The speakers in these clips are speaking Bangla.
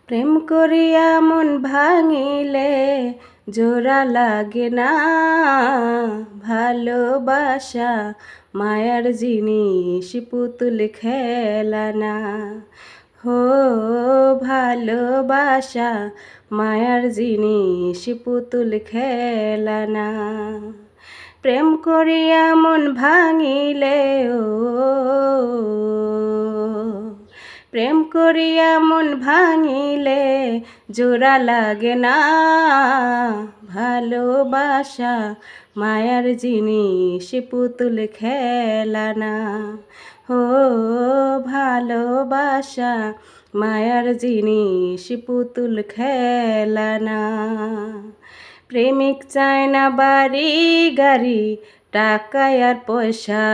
প্রেম করিয়া মন ভাঙিলে জোড়া লাগে না। ভালোবাসা মায়ার জিনিস, পুতুল খেলা না। হো ভালোবাসা মায়ার জিনিস, পুতুল খেলা না। প্রেম করিয়া মন ভাঙিলে প্রেম করিয়া মন ভাঙিলে জোড়া লাগে না। ভালোবাসা মায়ার জিনিস, পুতুল খেলা না। ও ভালোবাসা মায়ার জিনিস, পুতুল খেলা না। প্রেমিক চায় না বাড়ি গাড়ি, টাকা আর পয়সা,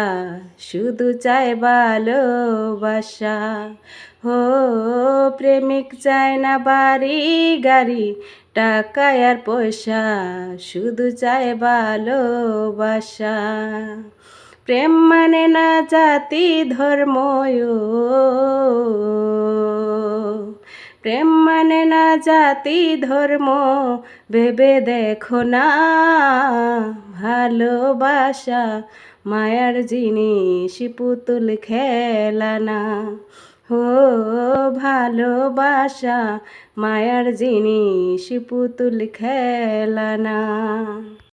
শুধু চায় ভালোবাসা। ও প্রেমিক চায় না বাড়ি গাড়ি, টাকা আর পয়সা, শুধু চায় ভালোবাসা। প্রেম মানে না জাতি ধর্ম, প্রেম মানে না জাতি ধর্ম, ভেবে দেখো না। ভালোবাসা মায়ার জিনিস, পুতুল খেলা না। ও ভালোবাসা মায়ার জিনিস, পুতুল খেলা না।